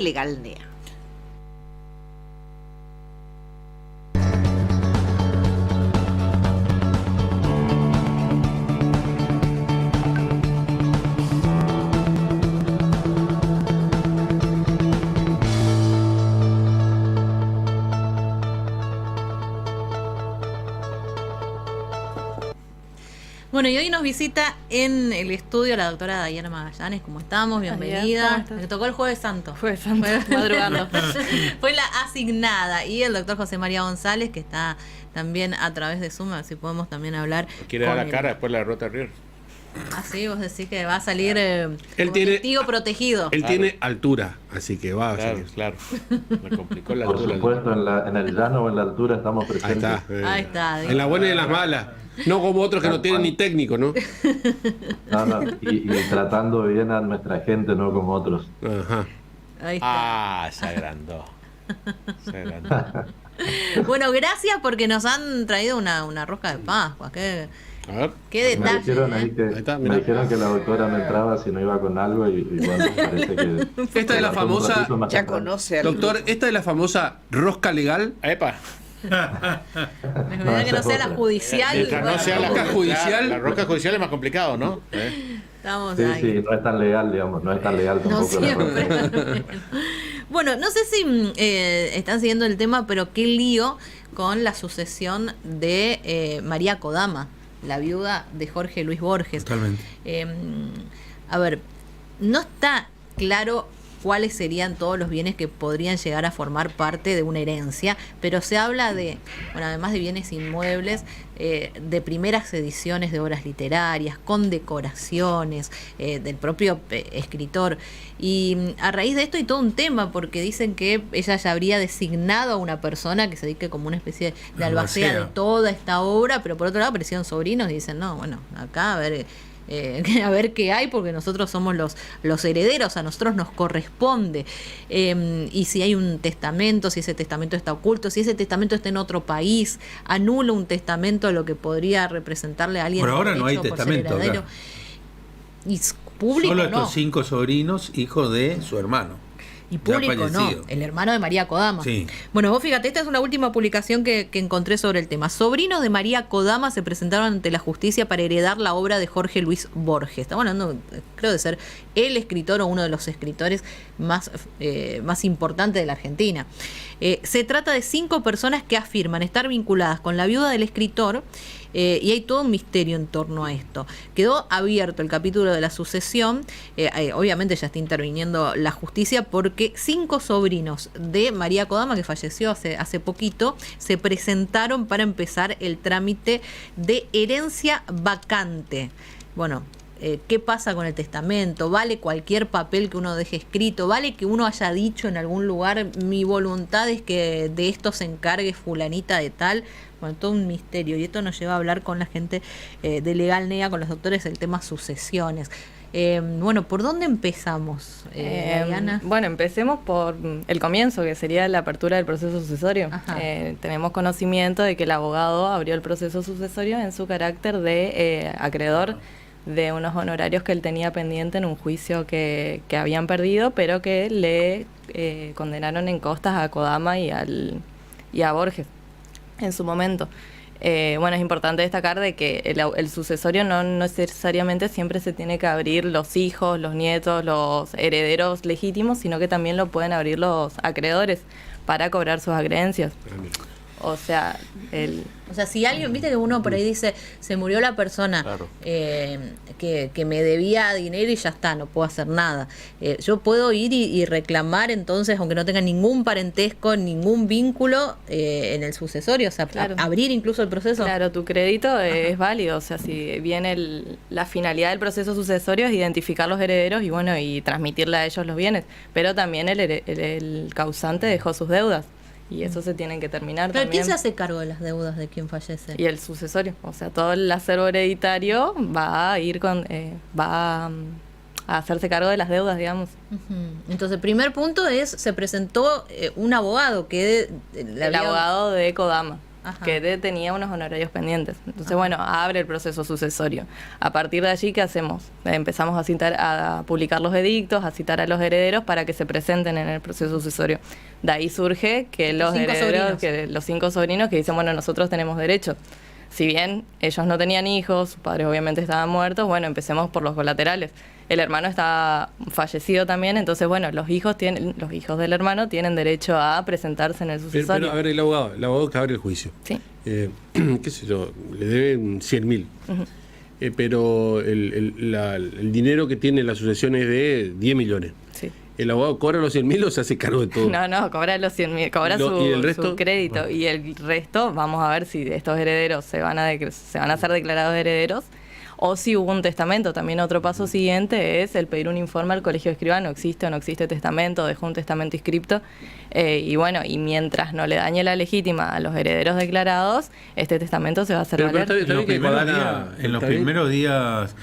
Legal NEA. Bueno, y hoy nos visita en el estudio la doctora Dayana Magallanes. ¿Cómo estamos? Bienvenida. Me tocó el Jueves Santo. Jueves Santo, madrugando. Fue la asignada. Y el doctor José María González, que está también a través de Zoom, así podemos también hablar. Quiere dar la cara después de la derrota de River. Ah, sí, vos decís que va a salir él como tiene, testigo protegido. Él tiene altura, así que va a salir. Claro. Me complicó la Por altura. supuesto, en el llano o en la altura estamos presentes. Ahí está. Ahí está. En las buenas y en las malas. No como otros que no tienen ni técnico, ¿no? No, y tratando bien a nuestra gente, no como otros. Ajá. Ahí está. Se agrandó. Bueno, gracias porque nos han traído una rosca de Pascua. Qué Me detalle. dijeron ahí que, me dijeron que la doctora no entraba si no iba con algo y bueno, parece que... Esta es la famosa... Ya conoce. Doctor, esta es la famosa rosca legal. ¡Epa! Me gustaría que no sea la judicial. Mientras no sea la rosca judicial. La rosca judicial es más complicado, ¿no? Estamos Sí, ahí. sí, no es tan legal, digamos, no es tan legal No tampoco. la siempre. rosca. Bueno, no sé si están siguiendo el tema, pero qué lío con la sucesión de María Kodama, la viuda de Jorge Luis Borges. Totalmente. A ver, no está claro cuáles serían todos los bienes que podrían llegar a formar parte de una herencia, pero se habla de, bueno, además de bienes inmuebles, de primeras ediciones de obras literarias, condecoraciones del propio escritor. Y a raíz de esto hay todo un tema, porque dicen que ella ya habría designado a una persona que se dedique como una especie de albacea de toda esta obra, pero por otro lado aparecieron sobrinos y dicen, no, bueno, acá a ver qué hay, porque nosotros somos los herederos, a nosotros nos corresponde. Y si hay un testamento, si ese testamento está oculto, si ese testamento está en otro país, anula un testamento lo que podría representarle a alguien. Por ahora no hay por ser testamento, heredero. Y público solo no. estos 5 sobrinos, hijos de su hermano. Y público no, el hermano de María Kodama. Sí. Bueno, vos fíjate, esta es una última publicación que encontré sobre el tema. Sobrinos de María Kodama se presentaron ante la justicia para heredar la obra de Jorge Luis Borges. Estamos hablando, creo, de ser el escritor o uno de los escritores más importantes de la Argentina. Se trata de 5 personas que afirman estar vinculadas con la viuda del escritor. Y hay todo un misterio en torno a esto. Quedó abierto el capítulo de la sucesión. Obviamente ya está interviniendo la justicia, porque 5 sobrinos de María Kodama, que falleció hace poquito, se presentaron para empezar el trámite de herencia vacante. Bueno, ¿qué pasa con el testamento? ¿Vale cualquier papel que uno deje escrito? ¿Vale que uno haya dicho en algún lugar, mi voluntad es que de esto se encargue fulanita de tal? Bueno, todo un misterio. Y esto nos lleva a hablar con la gente de Legal NEA, con los doctores, del tema sucesiones. Bueno, ¿por dónde empezamos, Diana? Bueno, empecemos por el comienzo, que sería la apertura del proceso sucesorio. Tenemos conocimiento de que el abogado abrió el proceso sucesorio en su carácter de acreedor de unos honorarios que él tenía pendiente en un juicio que habían perdido, pero que le condenaron en costas a Kodama y a Borges en su momento. Bueno, es importante destacar de que el sucesorio no necesariamente siempre se tiene que abrir los hijos, los nietos, los herederos legítimos, sino que también lo pueden abrir los acreedores para cobrar sus acreencias. O sea, si alguien, viste que uno por ahí dice, se murió la persona, Claro. Que me debía dinero y ya está, no puedo hacer nada. Yo puedo ir y reclamar entonces, aunque no tenga ningún parentesco, ningún vínculo en el sucesorio, o sea, claro, abrir incluso el proceso. Claro, tu crédito es válido, o sea, si bien la finalidad del proceso sucesorio es identificar los herederos y bueno, y transmitirle a ellos los bienes, pero también el causante dejó sus deudas. Y eso se tiene que terminar. Pero también. ¿quién se hace cargo de las deudas de quien fallece? Y el sucesorio, o sea, todo el acervo hereditario va a ir va a hacerse cargo de las deudas, digamos. Entonces, el primer punto es, se presentó un abogado que... El abogado de Kodama. Ajá. que tenía unos honorarios pendientes. Entonces, bueno, abre el proceso sucesorio. A partir de allí, ¿qué hacemos? Empezamos a publicar los edictos, a citar a los herederos para que se presenten en el proceso sucesorio. De ahí surge que los herederos, que los 5 sobrinos que dicen, bueno, nosotros tenemos derecho. Si bien ellos no tenían hijos, sus padres obviamente estaban muertos, bueno, empecemos por los colaterales. El hermano está fallecido también, entonces, bueno, los hijos del hermano tienen derecho a presentarse en el sucesorio. Pero, a ver, el abogado que abre el juicio. Sí. Qué sé yo, le deben 100.000. Pero el dinero que tiene la sucesión es de 10 millones. Sí. ¿El abogado cobra los 100.000 o se hace cargo de todo? No, cobra los 100.000, cobra ¿Y el resto? su crédito. Y el resto, vamos a ver si estos herederos se van a ser declarados herederos o si hubo un testamento. También otro paso siguiente es el pedir un informe al colegio de escribano. ¿Existe o no existe testamento? ¿Dejó un testamento inscripto? Y bueno, y mientras no le dañe la legítima a los herederos declarados, este testamento se va a hacer valer. Pero está bien que En los primeros días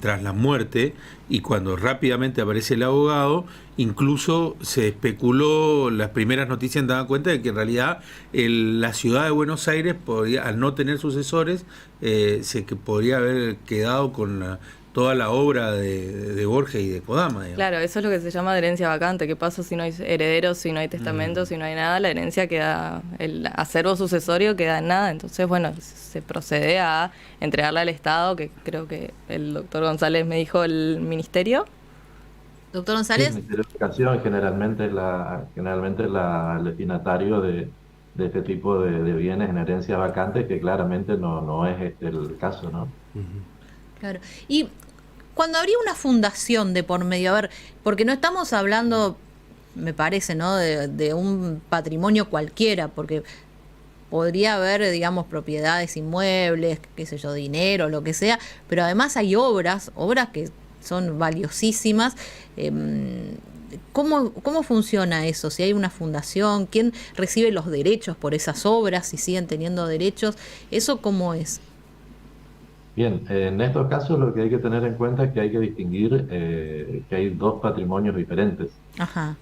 tras la muerte, y cuando rápidamente aparece el abogado, incluso se especuló, las primeras noticias daban cuenta de que en realidad la ciudad de Buenos Aires podría, al no tener sucesores, que podría haber quedado con toda la obra de Borges y de Kodama, digamos. Claro, eso es lo que se llama de herencia vacante. ¿Qué pasa si no hay herederos, si no hay testamento, si no hay nada? La herencia queda, el acervo sucesorio queda en nada. Entonces, bueno, se procede a entregarle al Estado, que creo que el doctor González me dijo, el ministerio. Doctor Sí, González. el Ministerio de Educación generalmente es el destinatario de este tipo de bienes en herencia vacantes, que claramente no es el caso, ¿no? Claro. Y cuando habría una fundación de por medio, a ver, porque no estamos hablando, me parece, ¿no?, de un patrimonio cualquiera, porque podría haber, digamos, propiedades, inmuebles, qué sé yo, dinero, lo que sea, pero además hay obras que son valiosísimas. ¿Cómo funciona eso? Si hay una fundación, ¿quién recibe los derechos por esas obras? Si siguen teniendo derechos, ¿eso cómo es? Bien, en estos casos lo que hay que tener en cuenta es que hay que distinguir que hay 2 patrimonios diferentes. Ajá.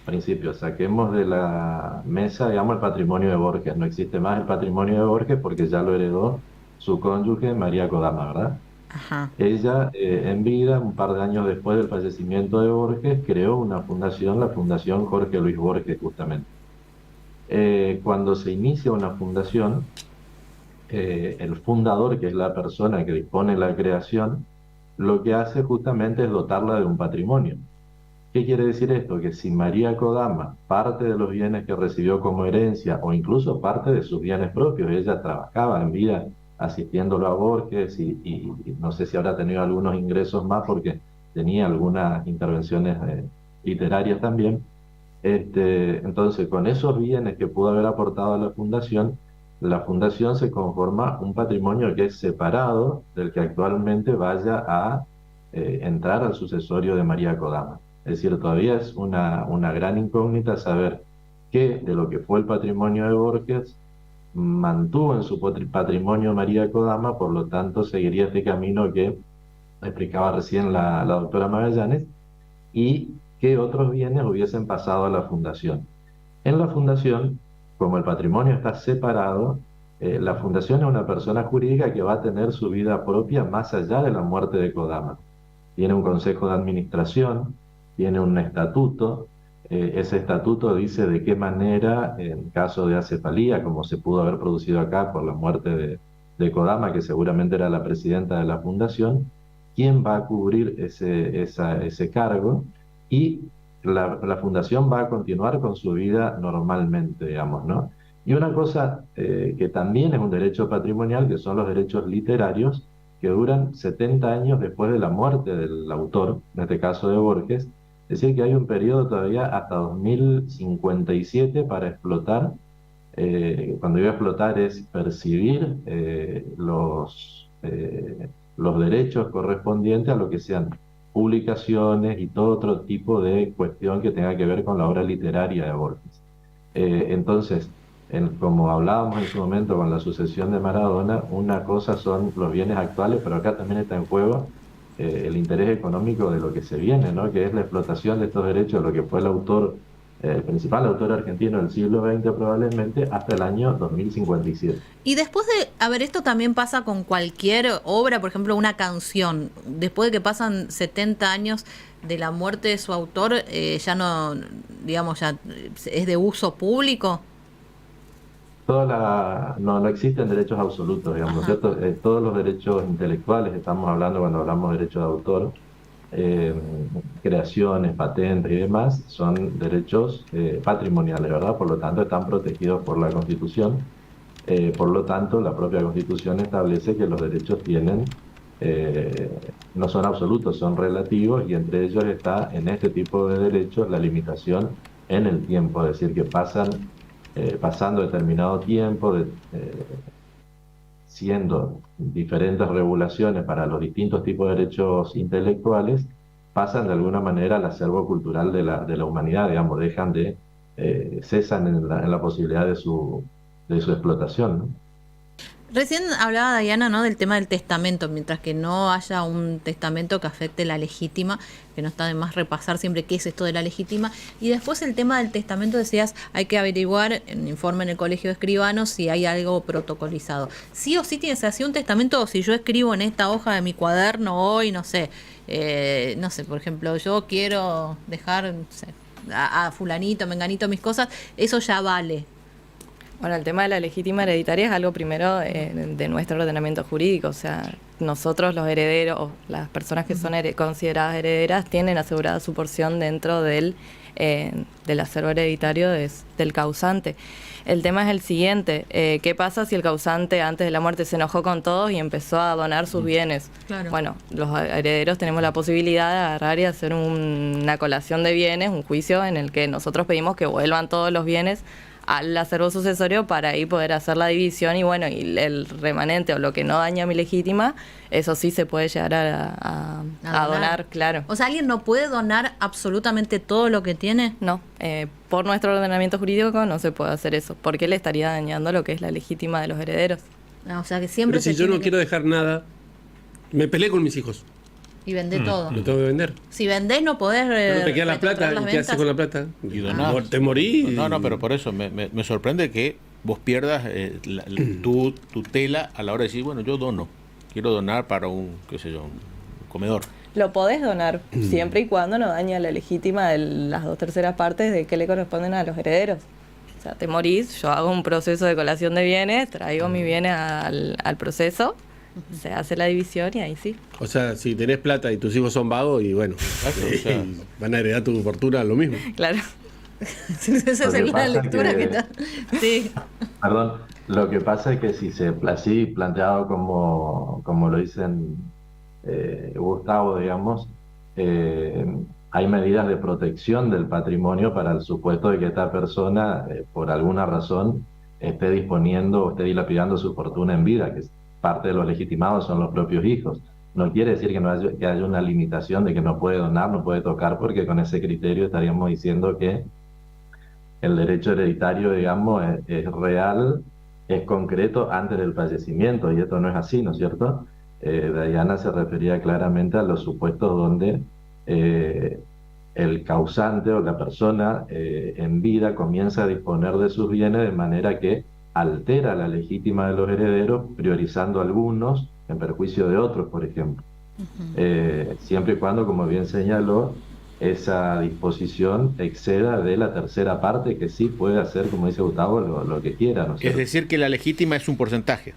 Principio, saquemos de la mesa, digamos, el patrimonio de Borges. No existe más el patrimonio de Borges porque ya lo heredó su cónyuge, María Kodama, ¿verdad? Ajá. Ella, en vida, un par de años después del fallecimiento de Borges, creó una fundación, la Fundación Jorge Luis Borges, justamente. Cuando se inicia una fundación, el fundador, que es la persona que dispone la creación, lo que hace justamente es dotarla de un patrimonio. ¿Qué quiere decir esto? Que si María Kodama, parte de los bienes que recibió como herencia, o incluso parte de sus bienes propios, ella trabajaba en vida asistiéndolo a Borges y no sé si habrá tenido algunos ingresos más porque tenía algunas intervenciones literarias también. Entonces, con esos bienes que pudo haber aportado a la fundación se conforma un patrimonio que es separado del que actualmente vaya a entrar al sucesorio de María Kodama. Es decir, todavía es una gran incógnita saber qué de lo que fue el patrimonio de Borges mantuvo en su patrimonio María Kodama, por lo tanto seguiría este camino que explicaba recién la doctora Magallanes, y qué otros bienes hubiesen pasado a la fundación. En la fundación, como el patrimonio está separado, la fundación es una persona jurídica que va a tener su vida propia más allá de la muerte de Kodama. Tiene un consejo de administración, tiene un estatuto. Ese estatuto dice de qué manera, en caso de acefalía, como se pudo haber producido acá por la muerte de Kodama, que seguramente era la presidenta de la fundación, quién va a cubrir ese cargo, y la fundación va a continuar con su vida normalmente, digamos, ¿no? Y una cosa que también es un derecho patrimonial, que son los derechos literarios, que duran 70 años después de la muerte del autor, en este caso de Borges. Es decir, que hay un periodo todavía hasta 2057 para explotar. Cuando digo explotar es percibir los derechos correspondientes a lo que sean publicaciones y todo otro tipo de cuestión que tenga que ver con la obra literaria de Borges. Entonces, como hablábamos en su momento con la sucesión de Maradona, una cosa son los bienes actuales, pero acá también está en juego el interés económico de lo que se viene, ¿no? Que es la explotación de estos derechos, de lo que fue el autor el principal autor argentino del siglo XX probablemente, hasta el año 2057. Y después de, a ver, esto también pasa con cualquier obra, por ejemplo, una canción, después de que pasan 70 años de la muerte de su autor, ya no, digamos, ya es de uso público. No existen derechos absolutos, digamos, ¿cierto? Todos los derechos intelectuales, estamos hablando cuando hablamos de derechos de autor, creaciones, patentes y demás, son derechos patrimoniales, ¿verdad? Por lo tanto, están protegidos por la Constitución. Por lo tanto, la propia Constitución establece que los derechos no son absolutos, son relativos, y entre ellos está, en este tipo de derechos, la limitación en el tiempo, es decir, que pasando determinado tiempo, siendo diferentes regulaciones para los distintos tipos de derechos intelectuales, pasan de alguna manera al acervo cultural de la humanidad, digamos, cesan en la posibilidad de su explotación, ¿no? Recién hablaba Diana, ¿no?, del tema del testamento, mientras que no haya un testamento que afecte la legítima, que no está de más repasar siempre qué es esto de la legítima. Y después el tema del testamento, decías, hay que averiguar en informe en el colegio de escribanos si hay algo protocolizado. Sí o sí tienes que hacer un testamento, o si yo escribo en esta hoja de mi cuaderno hoy, no sé, por ejemplo, yo quiero dejar, no sé, a fulanito, menganito mis cosas, eso ya vale. Bueno, el tema de la legítima hereditaria es algo primero de nuestro ordenamiento jurídico, o sea, nosotros los herederos, o las personas que son consideradas herederas, tienen asegurada su porción dentro del acervo hereditario del causante. El tema es el siguiente, ¿qué pasa si el causante antes de la muerte se enojó con todos y empezó a donar sus bienes? Claro. Bueno, los herederos tenemos la posibilidad de agarrar y hacer una colación de bienes, un juicio en el que nosotros pedimos que vuelvan todos los bienes al acervo sucesorio para ahí poder hacer la división, y bueno, y el remanente o lo que no daña a mi legítima, eso sí se puede llegar a donar, claro. O sea, ¿alguien no puede donar absolutamente todo lo que tiene? No, por nuestro ordenamiento jurídico no se puede hacer eso, porque le estaría dañando lo que es la legítima de los herederos. O sea, que siempre Pero si yo no quiero dejar nada, me peleé con mis hijos. Y vendé todo. Lo tengo que vender. Si vendés no podés... Pero no te queda la plata, ¿y qué haces con la plata? Y donás. Te morí. No, pero por eso me sorprende que vos pierdas tu tutela a la hora de decir, bueno, yo dono. Quiero donar para un comedor. Lo podés donar, siempre y cuando no daña la legítima de las 2/3 partes de que le corresponden a los herederos. O sea, te morís, yo hago un proceso de colación de bienes, traigo mis bienes al proceso, se hace la división y ahí sí. O sea, si tenés plata y tus hijos son vagos, y bueno, van a heredar tu fortuna, lo mismo. Claro. Esa sería la lectura que está. Sí. Perdón, lo que pasa es que si así planteado como lo dicen Gustavo, digamos, hay medidas de protección del patrimonio para el supuesto de que esta persona, por alguna razón, esté disponiendo o esté dilapidando su fortuna en vida, que parte de los legitimados son los propios hijos. No quiere decir que haya una limitación de que no puede donar, no puede tocar, porque con ese criterio estaríamos diciendo que el derecho hereditario, digamos, es real, es concreto antes del fallecimiento, y esto no es así, ¿no es cierto? Diana se refería claramente a los supuestos donde el causante o la persona en vida comienza a disponer de sus bienes de manera que altera la legítima de los herederos, priorizando algunos en perjuicio de otros, por ejemplo. Siempre y cuando, como bien señaló, esa disposición exceda de la 1/3 parte, que sí puede hacer, como dice Gustavo, lo que quiera, ¿no es cierto? Es decir, que la legítima es un porcentaje.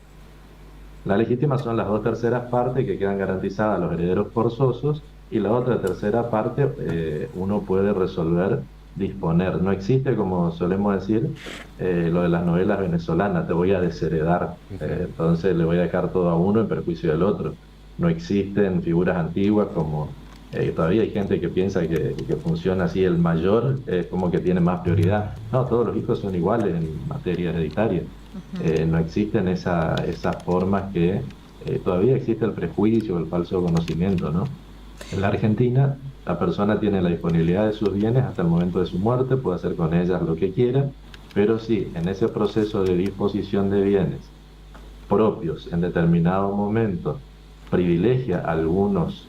La legítima son las 2/3 partes que quedan garantizadas a los herederos forzosos, y la otra 1/3 parte uno puede resolver disponer. No existe, como solemos decir, lo de las novelas venezolanas, te voy a desheredar, entonces le voy a dejar todo a uno en perjuicio del otro. No existen figuras antiguas como... todavía hay gente que piensa que funciona así, el mayor es como que tiene más prioridad. No, todos los hijos son iguales en materia hereditaria. No existen esas formas que... todavía existe el prejuicio, el falso conocimiento, ¿no? En la Argentina, la persona tiene la disponibilidad de sus bienes hasta el momento de su muerte, puede hacer con ellas lo que quiera, pero sí, en ese proceso de disposición de bienes propios en determinado momento, privilegia a algunos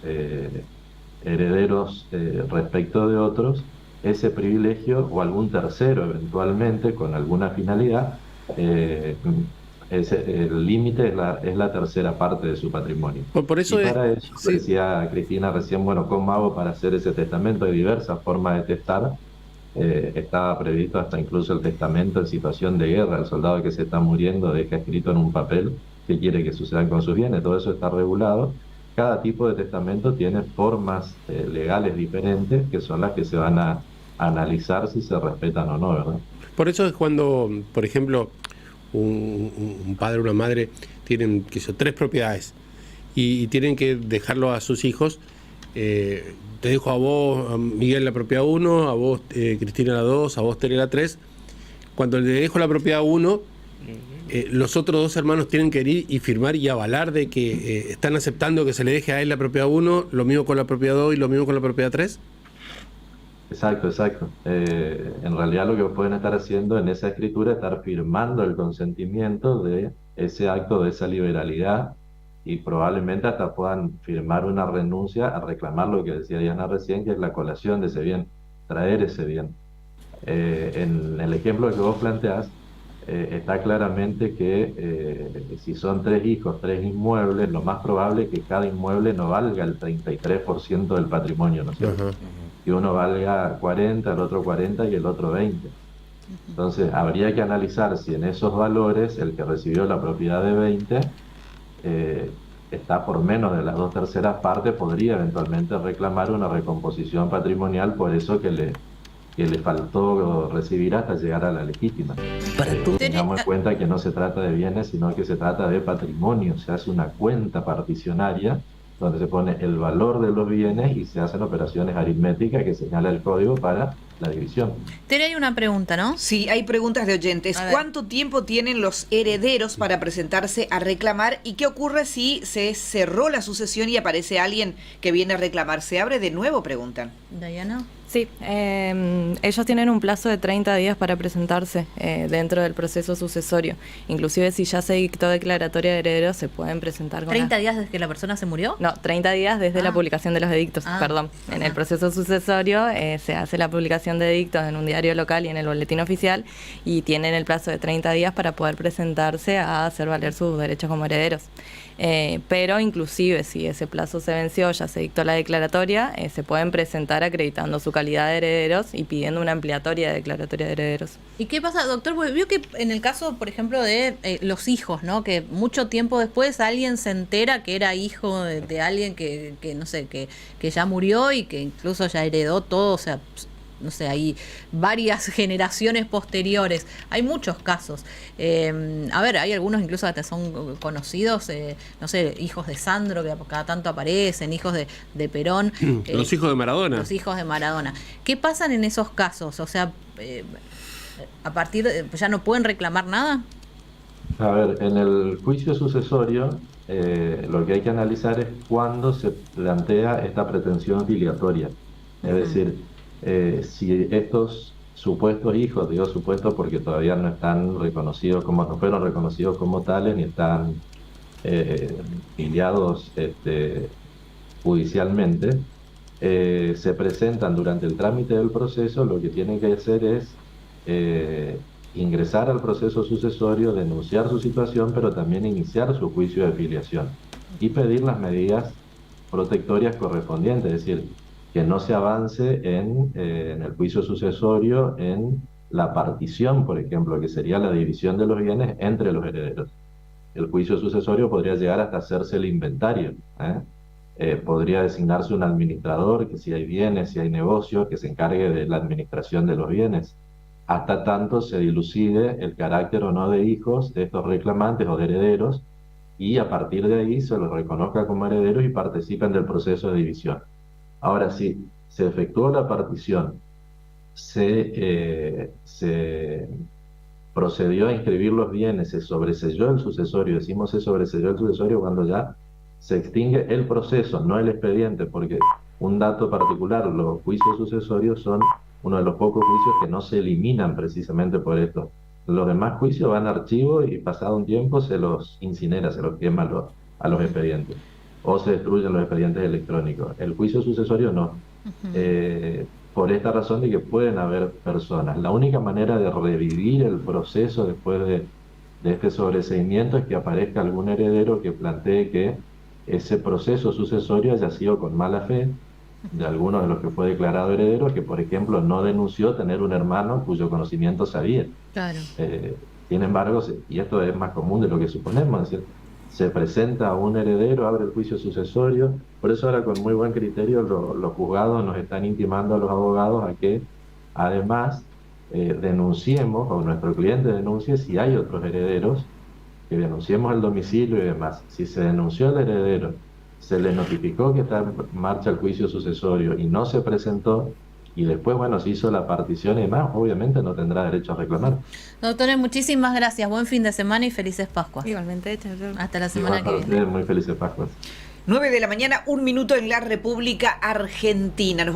herederos respecto de otros, ese privilegio o algún tercero eventualmente con alguna finalidad. El límite es la tercera parte de su patrimonio. Por eso y para eso, sí. decía Cristina recién, bueno, ¿cómo hago para hacer ese testamento? Hay diversas formas de testar. Estaba previsto hasta incluso el testamento en situación de guerra. El soldado que se está muriendo deja escrito en un papel qué quiere que sucedan con sus bienes. Todo eso está regulado. Cada tipo de testamento tiene formas legales diferentes que son las que se van a analizar si se respetan o no, ¿verdad? Por eso es cuando, por ejemplo, un padre o una madre tienen, qué sé yo, 3 propiedades y tienen que dejarlo a sus hijos. Te dejo a vos, a Miguel, la propiedad 1, a vos, Cristina, la 2, a vos, Tere, la 3. Cuando le dejo la propiedad 1, los otros 2 hermanos tienen que ir y firmar y avalar de que están aceptando que se le deje a él la propiedad 1, lo mismo con la propiedad 2 y lo mismo con la propiedad 3. Exacto, exacto. En realidad lo que pueden estar haciendo en esa escritura es estar firmando el consentimiento de ese acto, de esa liberalidad, y probablemente hasta puedan firmar una renuncia a reclamar lo que decía Diana recién, que es la colación de ese bien, traer ese bien. En el ejemplo que vos planteás, está claramente que si son 3 hijos, 3 inmuebles, lo más probable es que cada inmueble no valga el 33% del patrimonio, ¿no es cierto? Que uno valga 40, el otro 40 y el otro 20. Entonces, habría que analizar si en esos valores el que recibió la propiedad de 20 está por menos de las 2/3 partes, podría eventualmente reclamar una recomposición patrimonial por eso que le faltó recibir hasta llegar a la legítima. Tengamos en cuenta que no se trata de bienes, sino que se trata de patrimonio. Se hace una cuenta particionaria donde se pone el valor de los bienes y se hacen operaciones aritméticas que señala el código para la división. Tere, hay una pregunta, ¿no? Sí, hay preguntas de oyentes. ¿Cuánto tiempo tienen los herederos para presentarse a reclamar? ¿Y qué ocurre si se cerró la sucesión y aparece alguien que viene a reclamar? ¿Se abre de nuevo? Preguntan. Diana. Sí, ellos tienen un plazo de 30 días para presentarse dentro del proceso sucesorio. Inclusive si ya se dictó declaratoria de herederos, se pueden presentar con ¿30 días desde que la persona se murió? No, 30 días desde la publicación de los edictos, perdón. En el proceso sucesorio se hace la publicación de edictos en un diario local y en el boletín oficial, y tienen el plazo de 30 días para poder presentarse a hacer valer sus derechos como herederos. Pero inclusive si ese plazo se venció, ya se dictó la declaratoria, se pueden presentar acreditando su calidad de herederos y pidiendo una ampliatoria de declaratoria de herederos. ¿Y qué pasa, doctor? Porque vio que en el caso, por ejemplo, de los hijos, ¿no? Que mucho tiempo después alguien se entera que era hijo de alguien que no sé, que ya murió y que incluso ya heredó todo, o sea, no sé, hay varias generaciones posteriores, hay muchos casos. A ver, hay algunos incluso que son conocidos, no sé, hijos de Sandro, que cada tanto aparecen, hijos de Perón. Los hijos de Maradona. Los hijos de Maradona. ¿Qué pasan en esos casos? O sea, a partir de, ¿ya no pueden reclamar nada? A ver, en el juicio sucesorio, lo que hay que analizar es cuándo se plantea esta pretensión filiatoria. Es decir, si estos supuestos hijos, digo supuestos porque todavía no están reconocidos como, no fueron reconocidos como tales, ni están filiados judicialmente, se presentan durante el trámite del proceso, lo que tienen que hacer es ingresar al proceso sucesorio, denunciar su situación, pero también iniciar su juicio de filiación y pedir las medidas protectorias correspondientes, es decir, que no se avance en el juicio sucesorio en la partición, por ejemplo, que sería la división de los bienes entre los herederos. El juicio sucesorio podría llegar hasta hacerse el inventario, podría designarse un administrador, que si hay bienes, si hay negocios, que se encargue de la administración de los bienes, hasta tanto se dilucide el carácter o no de hijos de estos reclamantes o de herederos, y a partir de ahí se los reconozca como herederos y participen del proceso de división. Ahora, si se efectuó la partición, se procedió a inscribir los bienes, se sobreselló el sucesorio, decimos se sobreselló el sucesorio cuando ya se extingue el proceso, no el expediente, porque un dato particular, los juicios sucesorios son uno de los pocos juicios que no se eliminan precisamente por esto. Los demás juicios van a archivo y pasado un tiempo se los incinera, se los quema a los expedientes, o se destruyen los expedientes electrónicos. El juicio sucesorio no. por esta razón de que pueden haber personas. La única manera de revivir el proceso después de este sobreseimiento es que aparezca algún heredero que plantee que ese proceso sucesorio haya sido con mala fe de alguno de los que fue declarado heredero, que por ejemplo no denunció tener un hermano cuyo conocimiento sabía. Claro. Sin embargo, y esto es más común de lo que suponemos, es decir, se presenta un heredero, abre el juicio sucesorio, por eso ahora con muy buen criterio los juzgados nos están intimando a los abogados a que además denunciemos, o nuestro cliente denuncie si hay otros herederos, que denunciemos el domicilio y demás. Si se denunció al heredero, se le notificó que está en marcha el juicio sucesorio y no se presentó, y después, bueno, se hizo la partición y demás, obviamente no tendrá derecho a reclamar. Doctores, muchísimas gracias. Buen fin de semana y felices Pascuas. Igualmente, hasta la semana que viene. Muy felices Pascuas. 9 de la mañana, 1 minuto en la República Argentina.